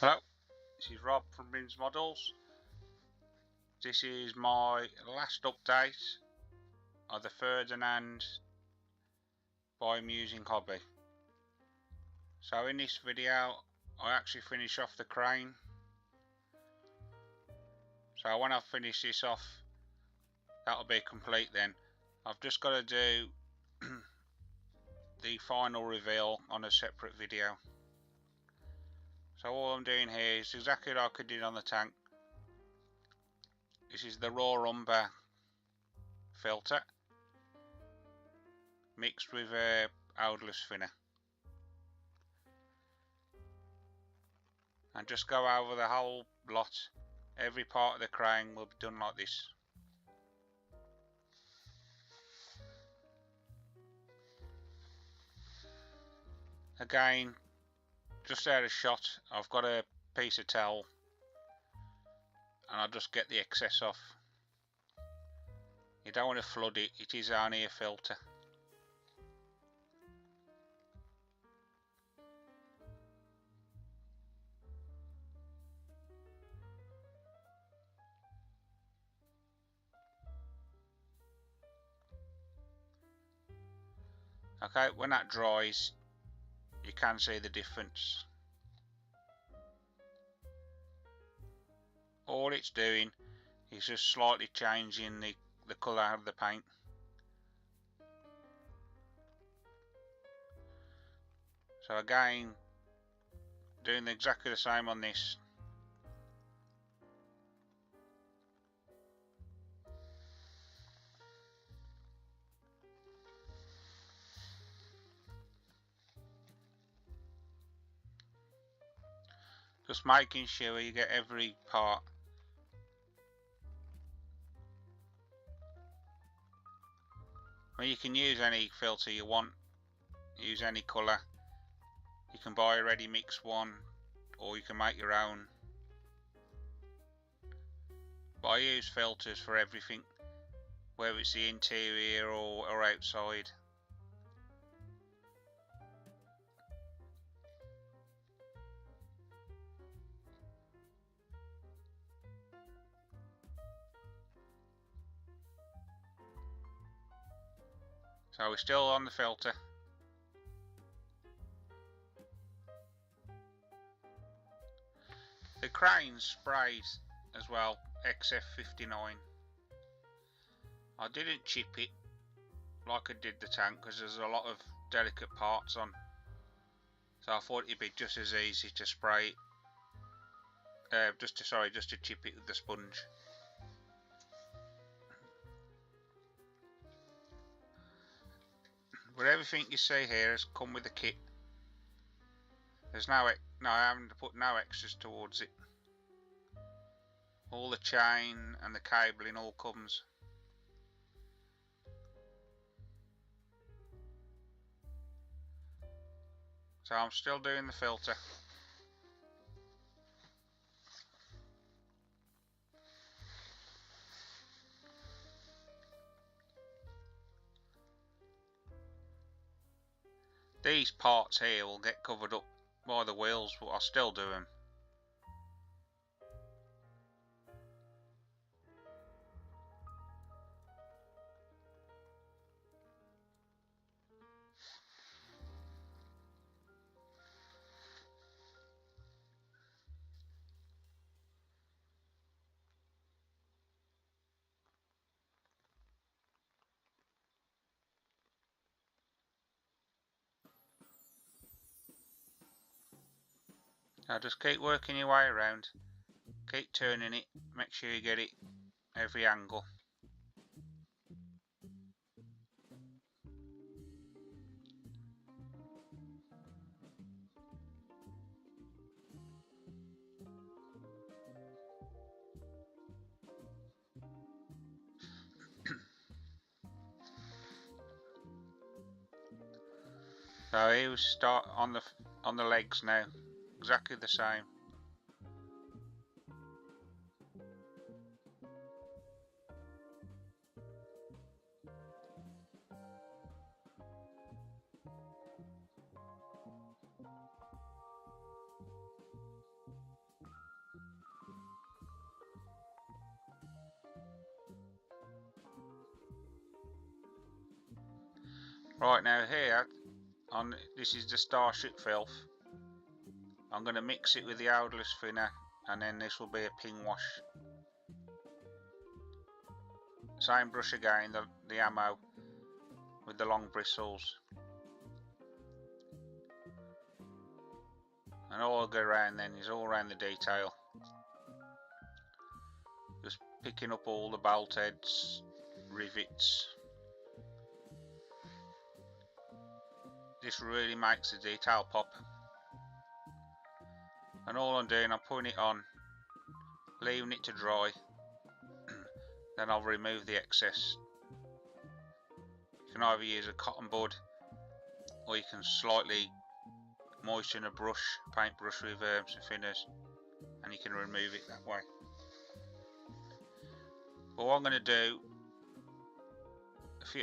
Hello, this is Rob from Rims Models. This is my last update of the Ferdinand by-musing hobby. So in this video I actually finish off the crane. So when I finish this off, that'll be complete then. I've just got to do the final reveal on a separate video. So all I'm doing here is exactly like I did on the tank. This is the raw umber filter mixed with a odorless thinner, and just go over the whole lot. Every part of the crane will be done like this. Again, just out of shot, I've got a piece of towel and I'll just get the excess off. You don't want to flood it, it is only a filter. Okay, when that dries, you can see the difference. All it's doing is just slightly changing the colour of the paint. So again, doing exactly the same on this. Just making sure you get every part. Well, you can use any filter you want, use any colour. You can buy a ready mix one, or you can make your own. But I use filters for everything, whether it's the interior or outside. So we're still on the filter. The crane sprays as well, XF59. I didn't chip it like I did the tank because there's a lot of delicate parts on. So I thought it'd be just as easy to spray it, just to chip it with the sponge. But everything you see here has come with the kit. There's I haven't put no extras towards it. All the chain and the cabling all comes. So I'm still doing the filter. These parts here will get covered up by the wheels, but I'll still do them. Now just keep working your way around, keep turning it, make sure you get it every angle. So here we start on the legs now, exactly the same. Right, now here, this is the Starship filth. I'm going to mix it with the odorless thinner, and then this will be a ping wash. Same brush again, the ammo with the long bristles. And all I'll go around then is all around the detail. Just picking up all the bolt heads, rivets. This really makes the detail pop. And all I'm doing, I'm putting it on, leaving it to dry. Then I'll remove the excess. You can either use a cotton bud, or you can slightly moisten a brush, paintbrush with some thinners, and you can remove it that way. But what I'm going to do,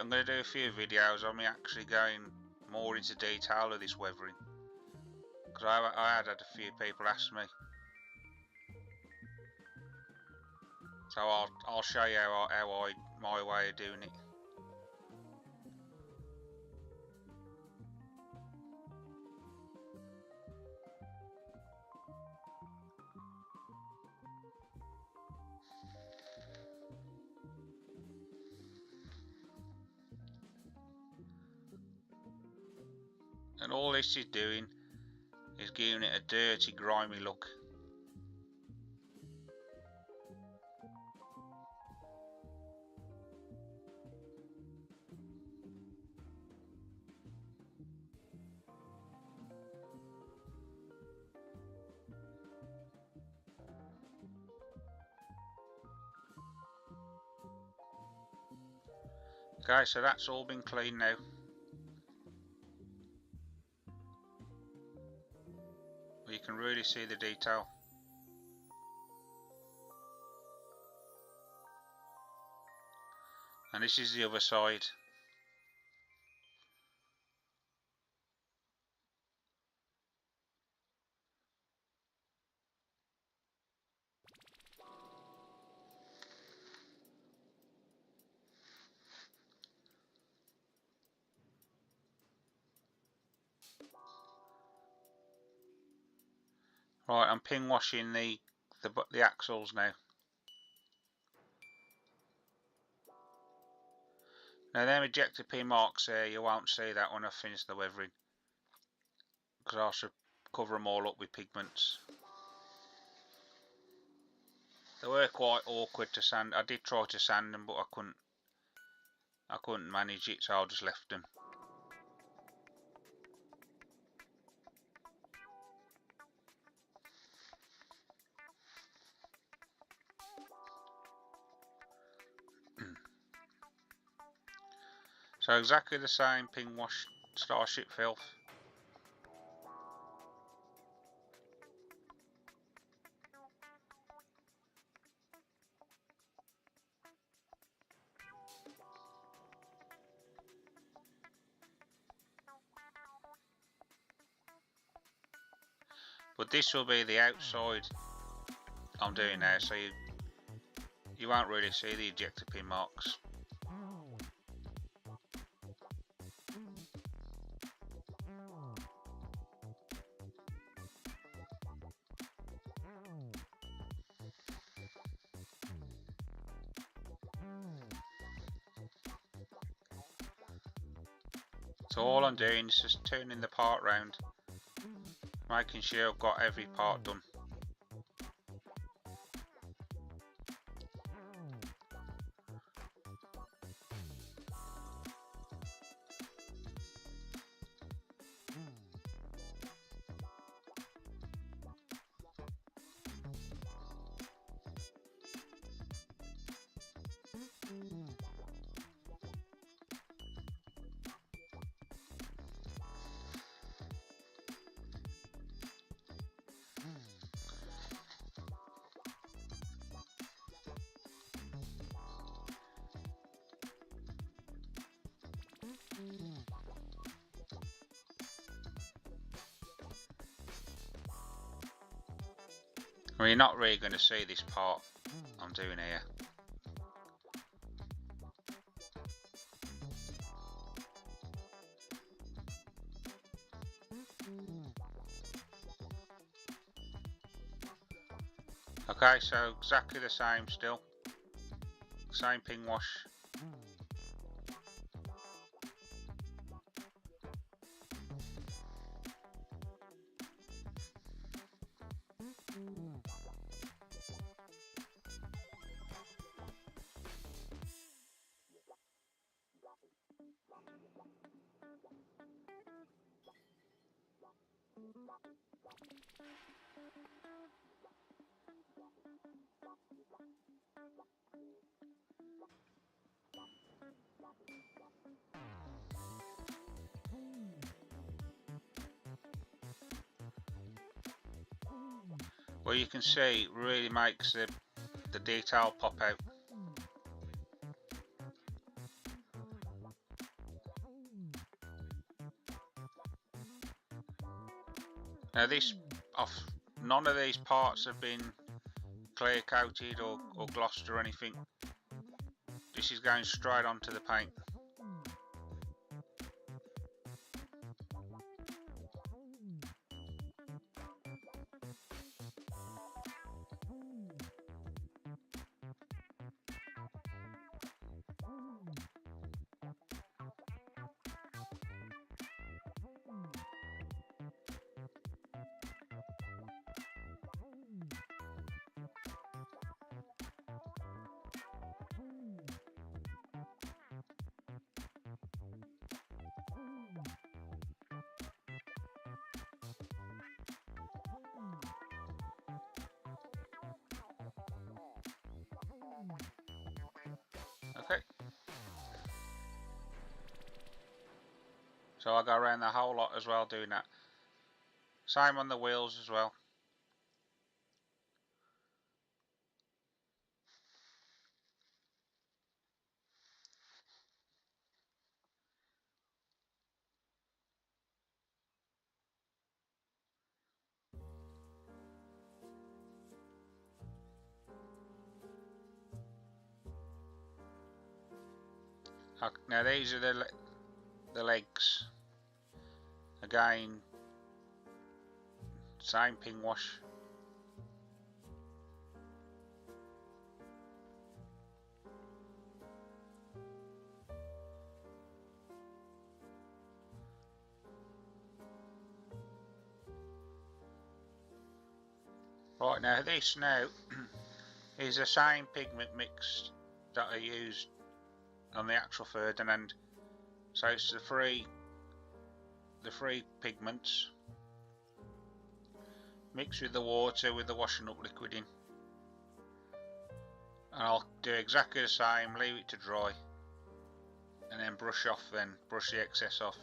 I'm going to do a few videos on me actually going more into detail of this weathering, because I had a few people ask me. So I'll show you my way of doing it. And all this is doing is giving it a dirty, grimy look. Okay, so that's all been cleaned now. You can really see the detail. And this is the other side. Right, I'm ping washing the axles now. Now them ejector pin marks there, you won't see that when I finish the weathering, because I should cover them all up with pigments. They were quite awkward to sand. I did try to sand them, but I couldn't manage it, so I just left them. So exactly the same ping wash Starship filth. But this will be the outside I'm doing now, so you won't really see the ejector pin marks. So all I'm doing is just turning the part round, making sure I've got every part done. Well, you're not really going to see this part I'm doing here. Okay, so exactly the same still. Same ping wash. Well, you can see it really makes the detail pop out. Now none of these parts have been clear coated or glossed or anything. This is going straight onto the paint. Okay. So I go around the whole lot as well doing that. Same on the wheels as well. Now these are the legs. Again, same ping wash. Right, now this now is the same pigment mix that I used on the actual Ferdinand. So it's the three pigments mixed with the water with the washing up liquid in. And I'll do exactly the same, leave it to dry, and then brush the excess off.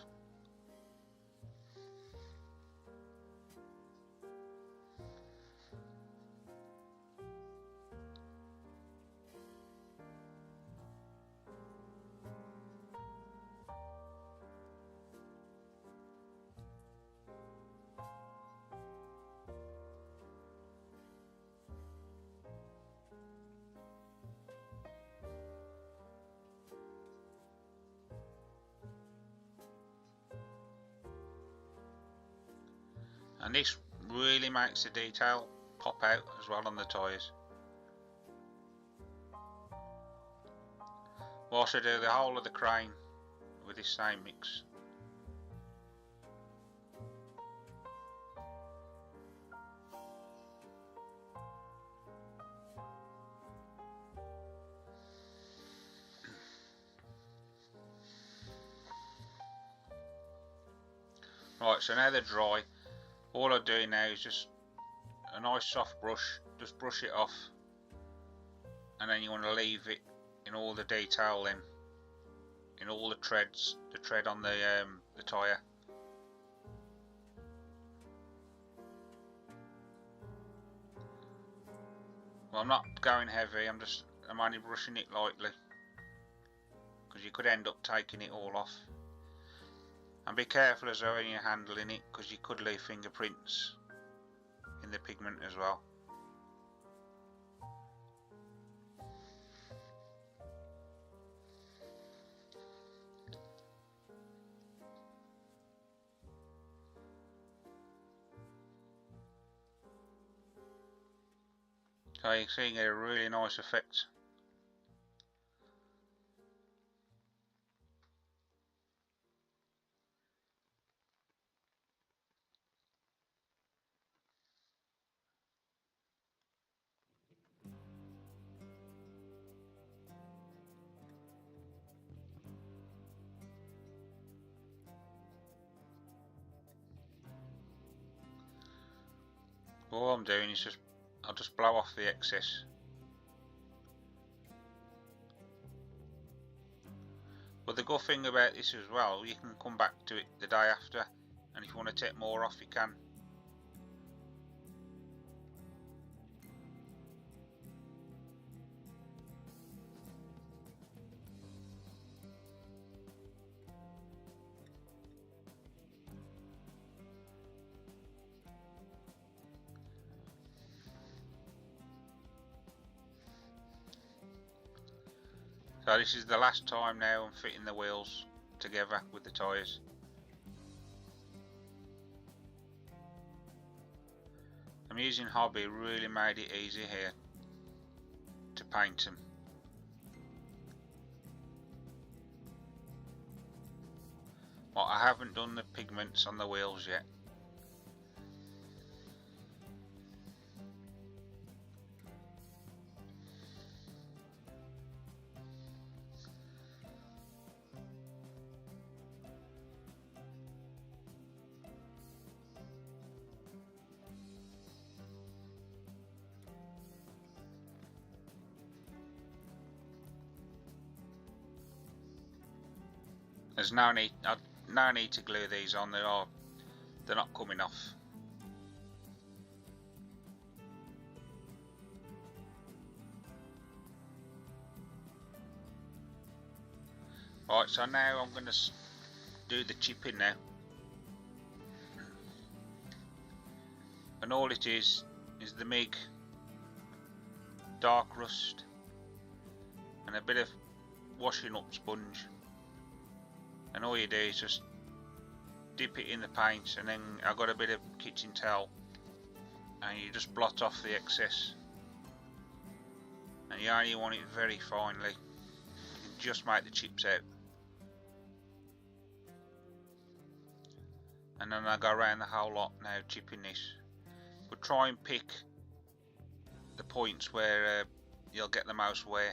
And this really makes the detail pop out as well on the tyres. We'll also do the whole of the crane with this same mix. Right, so now they're dry. All I'm doing now is just a nice soft brush, just brush it off, and then you want to leave it in all the detail then, in all the treads, the tread on the tyre. Well, I'm not going heavy, I'm only brushing it lightly, because you could end up taking it all off. And be careful as well when you're handling it, because you could leave fingerprints in the pigment as well. So you can see a really nice effect. All I'm doing is I'll just blow off the excess. But the good thing about this as well, you can come back to it the day after, and if you want to take more off, you can. So this is the last time now I'm fitting the wheels together with the tyres. I'm using Hobby, really made it easy here to paint them. Well, I haven't done the pigments on the wheels yet. There's no need to glue these on. They're not coming off. Right, so now I'm going to do the chipping now, and all it is the MIG, dark rust, and a bit of washing up sponge. And all you do is just dip it in the paint, and then I've got a bit of kitchen towel, and you just blot off the excess, and you only want it very finely. You can just make the chips out, and then I go around the whole lot now chipping this. But try and pick the points where you'll get the most wear.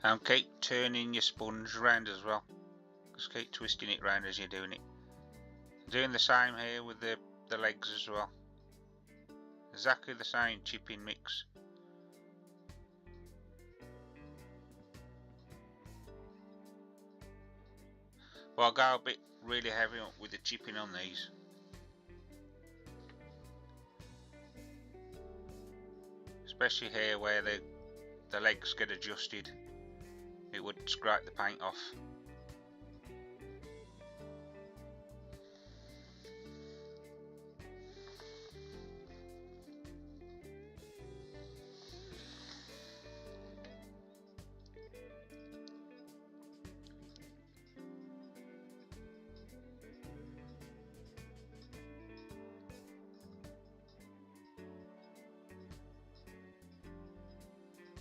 And keep turning your sponge around as well. Just keep twisting it round as you're doing it. Doing the same here with the legs as well. Exactly the same chipping mix. Well, I'll go a bit really heavy with the chipping on these. Especially here where the legs get adjusted. It would scrape the paint off.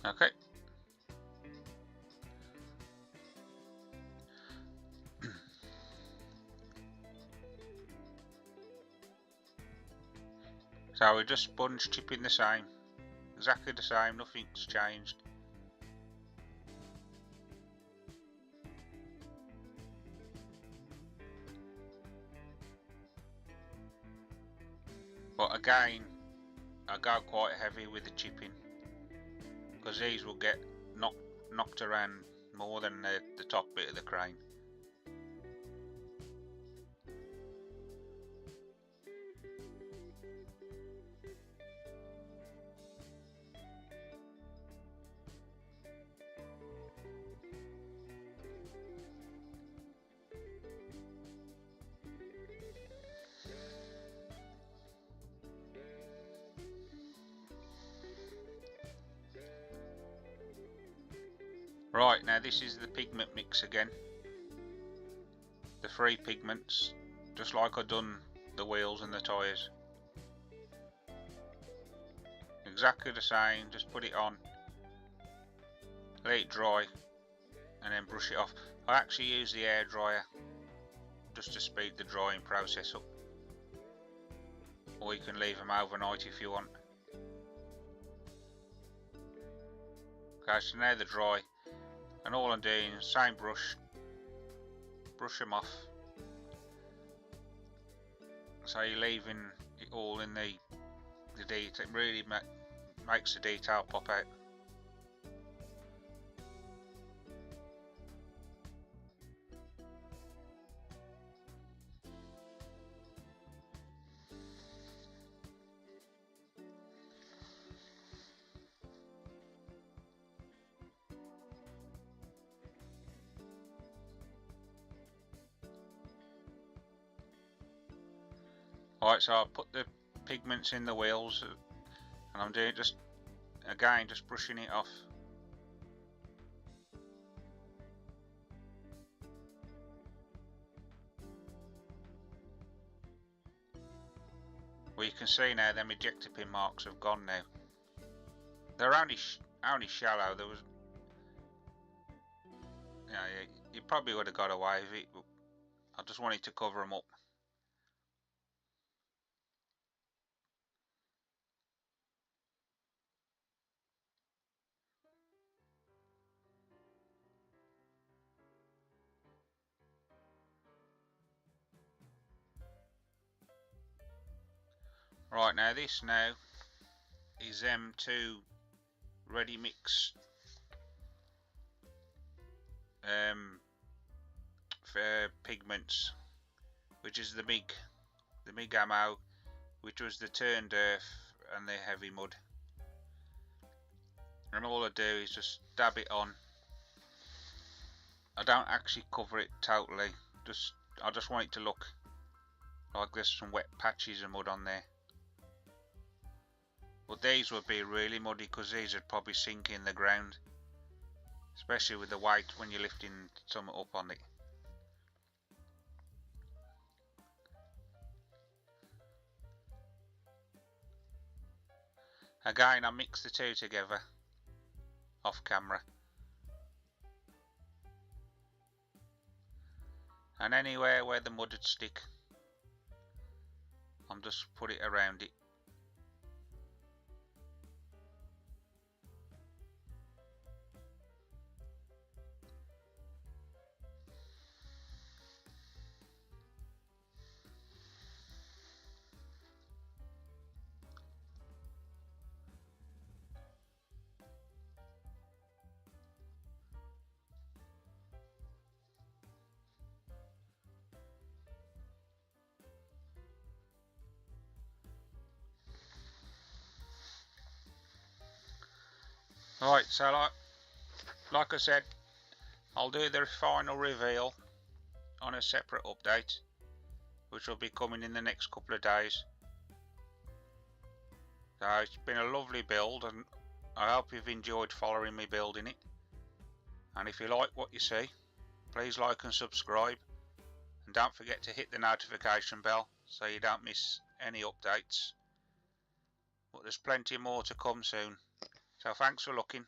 Okay. So we're just sponge chipping the same. Exactly the same, nothing's changed. But again, I go quite heavy with the chipping. because these will get knocked around more than the top bit of the crane. Right, now this is the pigment mix again. The 3 pigments, just like I've done the wheels and the tyres. Exactly the same, just put it on, let it dry, and then brush it off. I actually use the air dryer just to speed the drying process up. Or you can leave them overnight if you want. Okay, so now they're dry. And all I'm doing is same brush them off. So you're leaving it all in the detail. It really makes the detail pop out. Alright, so I'll put the pigments in the wheels, and I'm doing just brushing it off. Well, you can see now them ejector pin marks have gone now. They're only shallow. There was, you probably would have got away with it, but I just wanted to cover them up. Right, now this now is M2 ready mix for pigments, which is the big ammo, which was the turned earth and the heavy mud. And all I do is just dab it on. I don't actually cover it totally, I just want it to look like there's some wet patches of mud on there. But these would be really muddy because these would probably sink in the ground, especially with the weight when you're lifting something up on it. Again, I mix the two together off camera, and anywhere where the mud would stick, I'm just put it around it. Right, so like I said, I'll do the final reveal on a separate update, which will be coming in the next couple of days. So it's been a lovely build, and I hope you've enjoyed following me building it. And if you like what you see, please like and subscribe, and don't forget to hit the notification bell so you don't miss any updates. But there's plenty more to come soon. So thanks for looking.